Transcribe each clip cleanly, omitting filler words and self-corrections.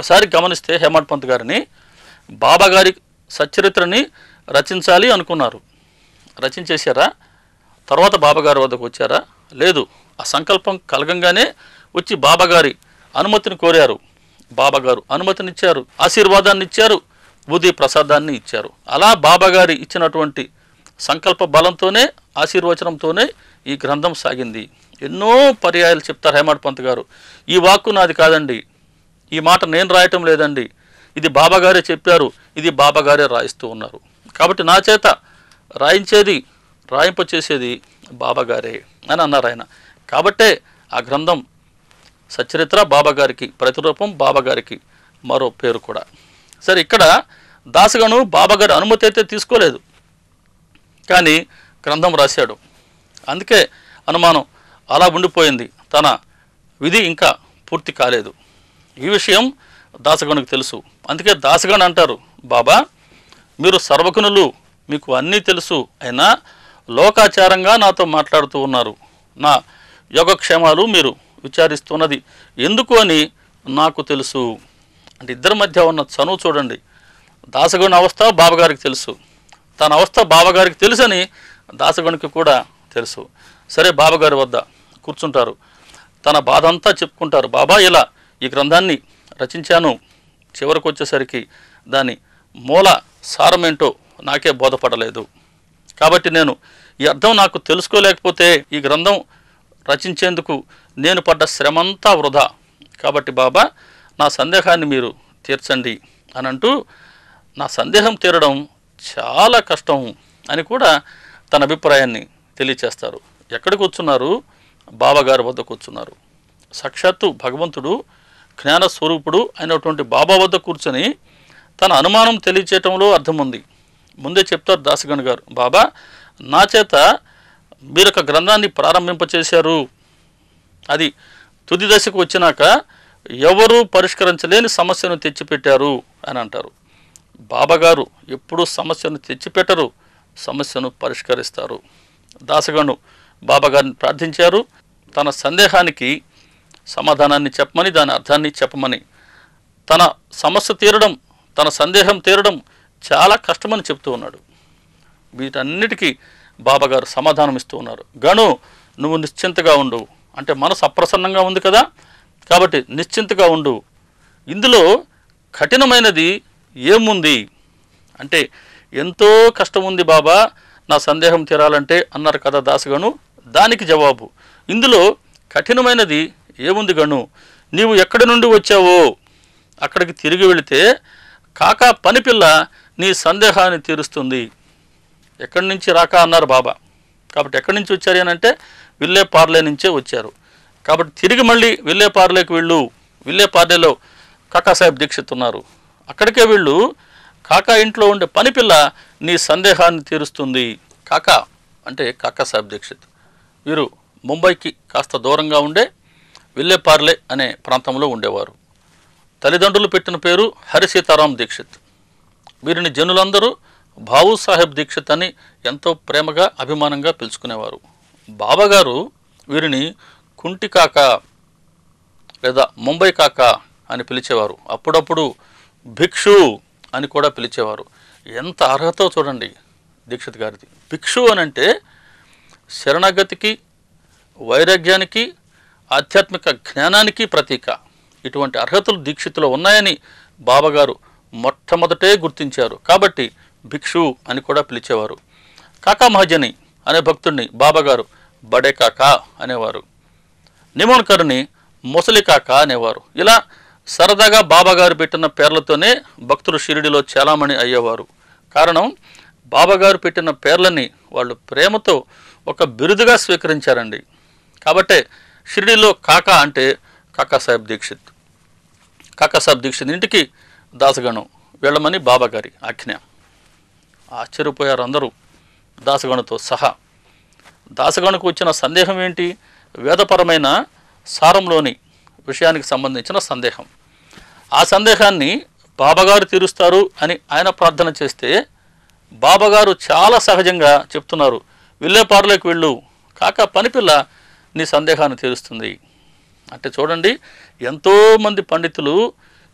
ఒకసారి గమనిస్తే హేమంత్ పంత్ గారిని బాబా గారి సచ్చరిత్రని రచించాలి అనుకున్నారు. రచించేశారా? తర్వాత బాబాగారి వద్దకు వచ్చారా? లేదు. ఆ సంకల్పం కలగంగానే వచ్చి బాబాగారి అనుమతిని కోరారు. బాబాగారు అనుమతినిచ్చారు, ఆశీర్వాదాన్ని ఇచ్చారు, బుద్ధి ప్రసాదాన్ని ఇచ్చారు. అలా బాబాగారి ఇచ్చినటువంటి సంకల్ప బలంతోనే, ఆశీర్వచనంతోనే ఈ గ్రంథం సాగింది. ఎన్నో పర్యాయాలు చెప్తారు హేమంత్ పంత్ గారు, ఈ వాక్కు నాది కాదండి, ఈ మాట నేను రాయటం లేదండి, ఇది బాబాగారే చెప్పారు, ఇది బాబాగారే రాయిస్తూ ఉన్నారు. కాబట్టి నా చేత రాయించేది, రాయింప చేసేది బాబాగారే అని అన్నారు ఆయన. కాబట్టే ఆ గ్రంథం సచ్చరిత్ర బాబాగారికి ప్రతిరూపం, బాబాగారికి మరో పేరు కూడా. సరే, ఇక్కడ దాసగను బాబాగారి అనుమతి అయితే తీసుకోలేదు, కానీ గ్రంథం రాశాడు. అందుకే అనుమానం అలా ఉండిపోయింది, తన విధి ఇంకా పూర్తి కాలేదు. ఈ విషయం దాసగనుకు తెలుసు. అందుకే దాసగను అంటారు, బాబా మీరు సర్వగుణులు, మీకు అన్నీ తెలుసు, అయినా లోకాచారంగా నాతో మాట్లాడుతూ ఉన్నారు. నా యోగక్షేమాలు మీరు విచారిస్తున్నది ఎందుకు అని నాకు తెలుసు. అంటే ఇద్దరి మధ్య ఉన్న చనువు చూడండి. దాసగను అవస్థ బాబాగారికి తెలుసు, తన అవస్థ బాబాగారికి తెలుసని దాసగనుకి కూడా తెలుసు. సరే, బాబాగారి వద్ద కూర్చుంటారు, తన బాధ అంతా చెప్పుకుంటారు. బాబా ఇలా ఈ గ్రంథాన్ని రచించాను, చివరికి వచ్చేసరికి దాని మూల సారమేంటో నాకే బోధపడలేదు. కాబట్టి నేను ఈ అర్థం నాకు తెలుసుకోలేకపోతే ఈ గ్రంథం రచించేందుకు నేను పడ్డ శ్రమంతా వృధా. కాబట్టి బాబా నా సందేహాన్ని మీరు తీర్చండి అని అంటూ, నా సందేహం తీరడం చాలా కష్టం అని కూడా తన అభిప్రాయాన్ని తెలియచేస్తారు. ఎక్కడ కూర్చున్నారు? బాబాగారి వద్ద కూర్చున్నారు. సాక్షాత్తు భగవంతుడు, జ్ఞానస్వరూపుడు అయినటువంటి బాబా వద్ద కూర్చొని తన అనుమానం తెలియచేయటంలో అర్థం ఉంది. ముందే చెప్తారు దాసగను గారు, బాబా నా చేత మీరు ఒక గ్రంథాన్ని ప్రారంభింపచేశారు, అది తుది దశకు వచ్చినాక ఎవరూ పరిష్కరించలేని సమస్యను తెచ్చిపెట్టారు అని అంటారు. బాబాగారు ఎప్పుడూ సమస్యను తెచ్చిపెట్టరు, సమస్యను పరిష్కరిస్తారు. దాసగను బాబాగారిని ప్రార్థించారు, తన సందేహానికి సమాధానాన్ని చెప్పమని, దాని అర్థాన్ని చెప్పమని. తన సమస్య తీరడం, తన సందేహం తీరడం చాలా కష్టమని చెప్తూ ఉన్నాడు. వీటన్నిటికీ బాబాగారు సమాధానం ఇస్తూ ఉన్నారు. గను నువ్వు నిశ్చింతగా ఉండు, అంటే మనసు అప్రసన్నంగా ఉంది కదా, కాబట్టి నిశ్చింతగా ఉండు. ఇందులో కఠినమైనది ఏముంది అంటే, ఎంతో కష్టం ఉంది బాబా నా సందేహం తీరాలంటే అన్నారు కదా దాసగను. దానికి జవాబు, ఇందులో కఠినమైనది ఏముంది గను, నీవు ఎక్కడి నుండి వచ్చావో అక్కడికి తిరిగి వెళితే కాకా పనిపిల్ల నీ సందేహాన్ని తీరుస్తుంది. ఎక్కడి నుంచి రాకా అన్నారు బాబా. కాబట్టి ఎక్కడి నుంచి వచ్చారు అని అంటే విల్లేపార్లే నుంచే వచ్చారు. కాబట్టి తిరిగి మళ్ళీ విల్లేపార్లేకి వెళ్ళు. విల్లేపార్లేలో కాకాసాహెబ్ దీక్షిత్ ఉన్నారు, అక్కడికే వెళ్ళు. కాకా ఇంట్లో ఉండే పనిపిల్ల నీ సందేహాన్ని తీరుస్తుంది. కాకా అంటే కాకాసాహెబ్ దీక్షిత్. వీరు ముంబైకి కాస్త దూరంగా ఉండే విల్లేపార్లే అనే ప్రాంతంలో ఉండేవారు. తల్లిదండ్రులు పెట్టిన పేరు హరి సీతారాం దీక్షిత్. వీరిని జనులందరూ బాబు సాహెబ్ దీక్షిత్ అని ఎంతో ప్రేమగా, అభిమానంగా పిలుచుకునేవారు. బాబాగారు వీరిని కుంటి కాక లేదా ముంబై కాక అని పిలిచేవారు. అప్పుడప్పుడు భిక్షు అని కూడా పిలిచేవారు. ఎంత అర్హత చూడండి దీక్షిత్ గారిది. భిక్షు అని అంటే శరణగతికి, వైరాగ్యానికి, ఆధ్యాత్మిక జ్ఞానానికి ప్రతీక. ఇటువంటి అర్హతలు దీక్షితులో ఉన్నాయని బాబాగారు మొట్టమొదటే గుర్తించారు. కాబట్టి భిక్షు అని కూడా పిలిచేవారు. కాకా మహాజని అనే భక్తుడిని బాబాగారు బడే కాకా అనేవారు. నిమోన్కర్ని ముసలి కాకా అనేవారు. ఇలా సరదాగా బాబాగారు పెట్టిన పేర్లతోనే భక్తులు షిరిడిలో చాలామణి అయ్యేవారు. కారణం, బాబాగారు పెట్టిన పేర్లని వాళ్ళు ప్రేమతో ఒక బిరుదుగా స్వీకరించారండి. కాబట్టే షిరిడిలో కాకా అంటే కాకాసాహెబ్ దీక్షిత్. కాకాసాహెబ్ దీక్షిత్ ఇంటికి దాసగను వెళ్ళమని బాబాగారి ఆజ్ఞ. ఆశ్చర్యపోయారు అందరూ, దాసగనుతో సహా. దాసగనుకు వచ్చిన సందేహం ఏంటి? వేదపరమైన సారంలోని విషయానికి సంబంధించిన సందేహం. ఆ సందేహాన్ని బాబాగారు తీరుస్తారు అని ఆయన ప్రార్థన చేస్తే బాబాగారు చాలా సహజంగా చెప్తున్నారు, విల్లేపార్లోకి వెళ్ళు, కాకా పనిపిల్ల నీ సందేహాన్ని తీరుస్తుంది. అంటే చూడండి, ఎంతోమంది పండితులు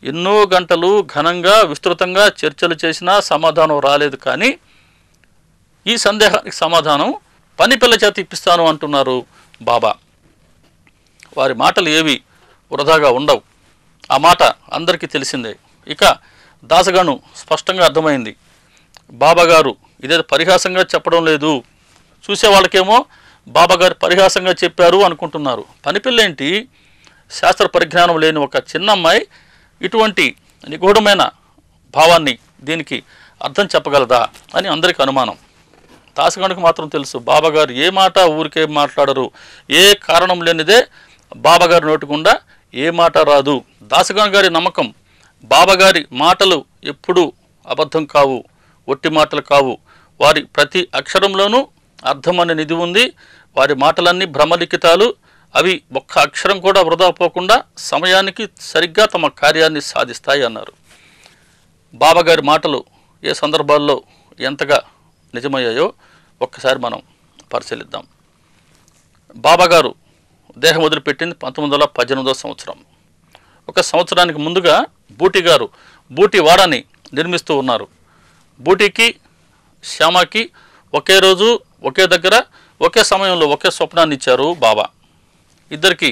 ఎన్నో గంటలు ఘనంగా విస్తృతంగా చర్చలు చేసినా సమాధానం రాలేదు. కానీ ఈ సందేహానికి సమాధానం పని పిల్ల చేత ఇప్పిస్తాను అంటున్నారు బాబా. వారి మాటలు ఏవి వృధాగా ఉండవు. ఆ మాట అందరికీ తెలిసిందే. ఇక దాసగాను స్పష్టంగా అర్థమైంది, బాబాగారు ఇదేదో పరిహాసంగా చెప్పడం లేదు. చూసే వాళ్ళకేమో బాబాగారు పరిహాసంగా చెప్పారు అనుకుంటున్నారు. పనిపిల్లేంటి, శాస్త్ర పరిజ్ఞానం లేని ఒక చిన్న అమ్మాయి ఇటువంటి నిగూఢమైన భావాన్ని దీనికి అర్థం చెప్పగలదా అని అందరికీ అనుమానం. దాసగానికి మాత్రం తెలుసు, బాబాగారు ఏ మాట ఊరికే మాట్లాడరు. ఏ కారణం లేనిదే బాబాగారి నోటికుండా ఏ మాట రాదు. దాసగాని గారి నమ్మకం, బాబాగారి మాటలు ఎప్పుడూ అబద్ధం కావు, ఒట్టి మాటలు కావు. వారి ప్రతి అక్షరంలోనూ అర్థం అనే నిధి ఉంది. వారి మాటలన్నీ బ్రహ్మలిఖితాలు. అవి ఒక్క అక్షరం కూడా వృధా పోకుండా సమయానికి సరిగ్గా తమ కార్యాన్ని సాధిస్తాయి అన్నారు. బాబాగారి మాటలు ఏ సందర్భాల్లో ఎంతగా నిజమయ్యాయో ఒక్కసారి మనం పరిశీలిద్దాం. బాబాగారు దేహం వదిలిపెట్టింది 1918వ సంవత్సరం. ఒక సంవత్సరానికి ముందుగా బూటీ గారు బూటీ వాడని నిర్మిస్తూ ఉన్నారు. బూటీకి శ్యామకి ఒకే రోజు ఒకే దగ్గర ఒకే సమయంలో ఒకే స్వప్నాన్ని ఇచ్చారు బాబా. ఇద్దరికి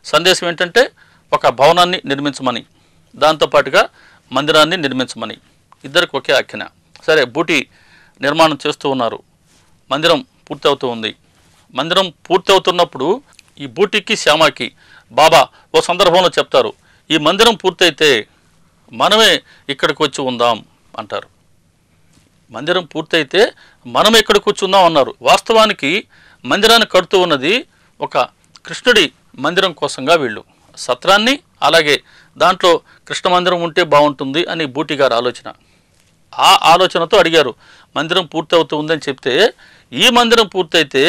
సందేశం ఏంటంటే ఒక భవనాన్ని నిర్మించమని, దాంతోపాటుగా మందిరాన్ని నిర్మించమని. ఇద్దరికి ఒకే ఆజ్ఞ. సరే, బూటీ నిర్మాణం చేస్తూ ఉన్నారు. మందిరం పూర్తి అవుతూ ఉంది. మందిరం పూర్తి అవుతున్నప్పుడు ఈ బూటీకి శ్యామకి బాబా ఓ సందర్భంలో చెప్తారు, ఈ మందిరం పూర్తయితే మనమే ఇక్కడికి వచ్చి ఉందాం అంటారు. మందిరం పూర్తయితే మనం ఎక్కడ కూర్చుందాం అన్నారు. వాస్తవానికి మందిరాన్ని కడుతూ ఉన్నది ఒక కృష్ణుడి మందిరం కోసంగా వీళ్ళు సత్రాన్ని, అలాగే దాంట్లో కృష్ణ మందిరం ఉంటే బాగుంటుంది అని బూటీ గారి ఆలోచన. ఆ ఆలోచనతో అడిగారు, మందిరం పూర్తి అవుతూ ఉందని చెప్తే, ఈ మందిరం పూర్తయితే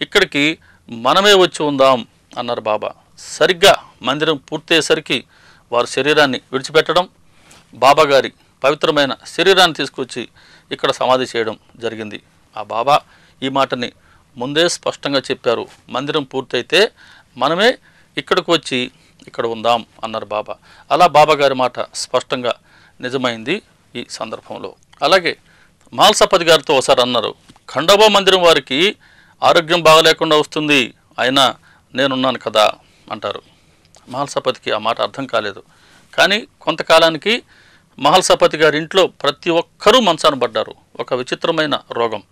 ఇక్కడికి మనమే వచ్చి ఉందాం అన్నారు బాబా. సరిగ్గా మందిరం పూర్తయ్యేసరికి వారు శరీరాన్ని విడిచిపెట్టడం, బాబా గారి పవిత్రమైన శరీరాన్ని తీసుకొచ్చి ఇక్కడ సమాధి చేయడం జరిగింది. ఆ బాబా ఈ మాటని ముందే స్పష్టంగా చెప్పారు, మందిరం పూర్తయితే మనమే ఇక్కడికి వచ్చి ఇక్కడ ఉందాం అన్నారు బాబా. అలా బాబా గారి మాట స్పష్టంగా నిజమైంది ఈ సందర్భంలో. అలాగే మాల్సపతి గారితో ఒకసారి అన్నారు, ఖండోబా మందిరం వారికి ఆరోగ్యం బాగలేకుండా వస్తుంది, అయినా నేనున్నాను కదా అంటారు. మహల్సపతికి ఆ మాట అర్థం కాలేదు. కానీ కొంతకాలానికి మహల్సపతి గారి ఇంట్లో ప్రతి ఒక్కరూ మంచాన పడ్డారు. ఒక విచిత్రమైన రోగం.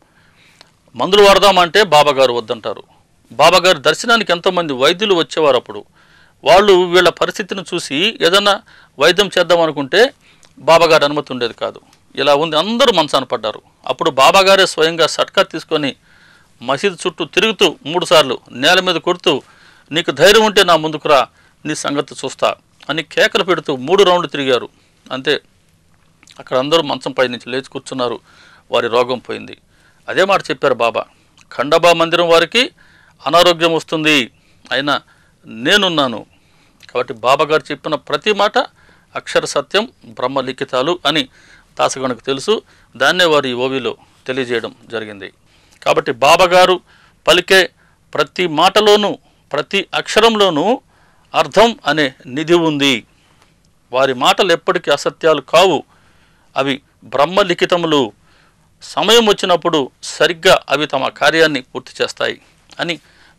మందులు వాడదామంటే బాబాగారు వద్దంటారు. బాబాగారి దర్శనానికి ఎంతోమంది వైద్యులు వచ్చేవారు. అప్పుడు వాళ్ళు వీళ్ళ పరిస్థితిని చూసి ఏదన్నా వైద్యం చేద్దాం అనుకుంటే బాబాగారి అనుమతి ఉండేది కాదు. ఇలా ఉంది, అందరూ మంచాన పడ్డారు. అప్పుడు బాబాగారే స్వయంగా సట్కా తీసుకొని మసీదు చుట్టూ తిరుగుతూ 3 సార్లు నేల మీద కొడుతూ, నీకు ధైర్యం ఉంటే నా ముందుకు రా, నీ సంగతి చూస్తా అని కేకలు పెడుతూ 3 రౌండ్లు తిరిగారు. అంతే, అక్కడ అందరూ మంచం పై నుంచి లేచి కూర్చున్నారు. వారి రోగం పోయింది. అదే మాట చెప్పారు బాబా, ఖండోబా మందిరం వారికి అనారోగ్యం వస్తుంది, అయినా నేనున్నాను. కాబట్టి బాబాగారు చెప్పిన ప్రతి మాట అక్షర సత్యం, బ్రహ్మలిఖితాలు అని దాసగణకు తెలుసు. దాన్నే వారు ఈ ఓవిలో తెలియజేయడం జరిగింది. కాబట్టి బాబాగారు పలికే ప్రతి మాటలోనూ ప్రతి అక్షరంలోనూ అర్థం అనే నిధి ఉంది. వారి మాటలు ఎప్పటికీ అసత్యాలు కావు, అవి బ్రహ్మలిఖితములు. సమయం వచ్చినప్పుడు సరిగ్గా అవి తమ కార్యాన్ని పూర్తి చేస్తాయి అని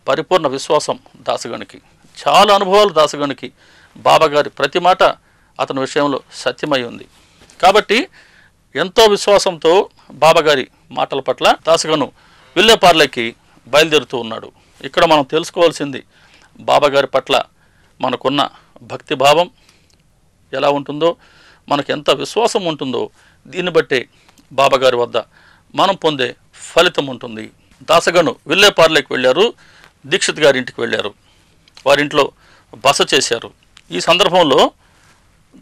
పరిపూర్ణ విశ్వాసం దాసగణికి. చాలా అనుభవాలు దాసగణికి. బాబాగారి ప్రతి మాట అతని విషయంలో సత్యమై ఉంది. కాబట్టి ఎంతో విశ్వాసంతో బాబాగారి మాటల పట్ల దాసగను విల్లేపార్లేకి బయలుదేరుతూ ఉన్నాడు. ఇక్కడ మనం తెలుసుకోవాల్సింది, బాబాగారి పట్ల మనకున్న భక్తి భావం ఎలా ఉంటుందో, మనకు ఎంత విశ్వాసం ఉంటుందో దీన్ని బట్టే బాబాగారి వద్ద మనం పొందే ఫలితం ఉంటుంది. దాసగను విల్లేపార్లేకి వెళ్ళారు. దీక్షిత్ గారి ఇంటికి వెళ్ళారు. వారింట్లో బస చేశారు. ఈ సందర్భంలో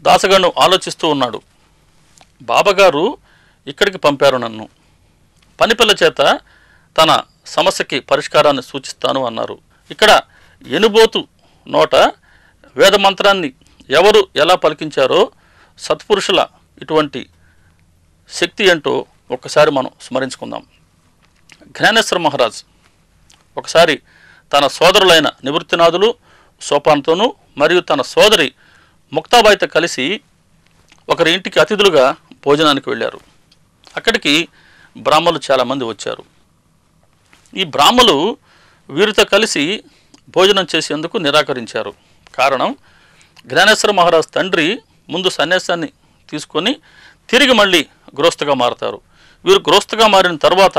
దాసగను ఆలోచిస్తూ ఉన్నాడు, బాబాగారు ఇక్కడికి పంపారు నన్ను, పనిపిల్ల చేత తన సమస్యకి పరిష్కారాన్ని సూచిస్తాను అన్నారు. ఇక్కడ ఎనుబోతు నోట వేద మంత్రాన్ని ఎవరు ఎలా పలికించారో, సత్పురుషుల ఇటువంటి శక్తి ఏంటో ఒక్కసారి మనం స్మరించుకుందాం. జ్ఞానేశ్వర మహారాజ్ ఒకసారి తన సోదరులైన నివృత్తినాథులు సోపాన్తోనూ మరియు తన సోదరి ముక్తాబాయితో కలిసి ఒకరి ఇంటికి అతిథులుగా భోజనానికి వెళ్ళారు. అక్కడికి బ్రాహ్మలు చాలామంది వచ్చారు. ఈ బ్రాహ్మలు వీరితో కలిసి భోజనం చేసేందుకు నిరాకరించారు. కారణం, జ్ఞానేశ్వర మహారాజ్ తండ్రి ముందు సన్యాసాన్ని తీసుకొని తిరిగి మళ్ళీ గృహస్థగా మారతారు. వీరు గృహస్థగా మారిన తర్వాత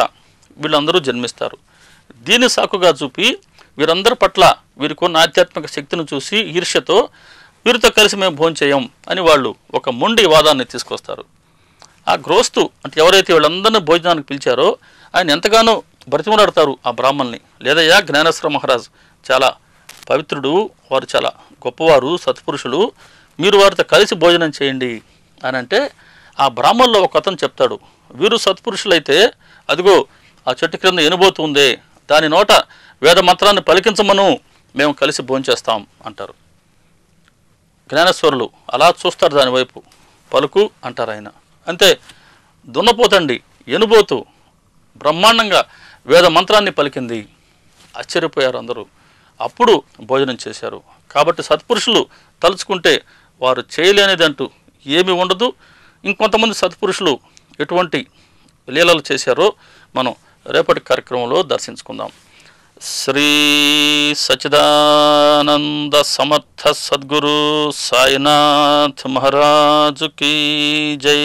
వీళ్ళందరూ జన్మిస్తారు. దీన్ని సాకుగా చూపి వీరందరి పట్ల వీరికి ఉన్న ఆధ్యాత్మిక శక్తిని చూసి ఈర్ష్యతో వీరితో కలిసి మేము భోజనం చేయం అని వాళ్ళు ఒక మొండి వాదాన్ని తీసుకొస్తారు. ఆ గృహస్థు అంటే ఎవరైతే వీళ్ళందరినీ భోజనానికి పిలిచారో ఆయన ఎంతగానో బ్రతిమలాడతారు ఆ బ్రాహ్మణ్ణి. లేదయ్యా, జ్ఞానేశ్వర మహారాజ్ చాలా పవిత్రుడు, వారు చాలా గొప్పవారు, సత్పురుషులు, మీరు వారితో కలిసి భోజనం చేయండి అని అంటే ఆ బ్రాహ్మణులో ఒక అతను చెప్తాడు, వీరు సత్పురుషులైతే అదిగో ఆ చెట్టు క్రింద ఎనుబోతుందే, దాని నోట వేద మంత్రాన్ని పలికించమను, మేము కలిసి భోంచేస్తాం అంటారు. జ్ఞానేశ్వరులు అలా చూస్తారు దాని వైపు. పలుకు అంటారు ఆయన. అంతే, దున్నపోతండి ఎనుబోతు బ్రహ్మాండంగా వేద మంత్రాన్ని పలికింది. ఆశ్చర్యపోయారు అందరూ. అప్పుడు భోజనం చేశారు. కాబట్టి సత్పురుషులు తలుచుకుంటే వారు చేయలేనిదంటూ ఏమీ ఉండదు. ఇంకొంతమంది సత్పురుషులు ఎటువంటి లీలలు చేశారో మనం రేపటి కార్యక్రమంలో దర్శించుకుందాం. శ్రీ సచ్చిదానంద సమర్థ సద్గురు సాయినాథ్ మహారాజు కీ జై.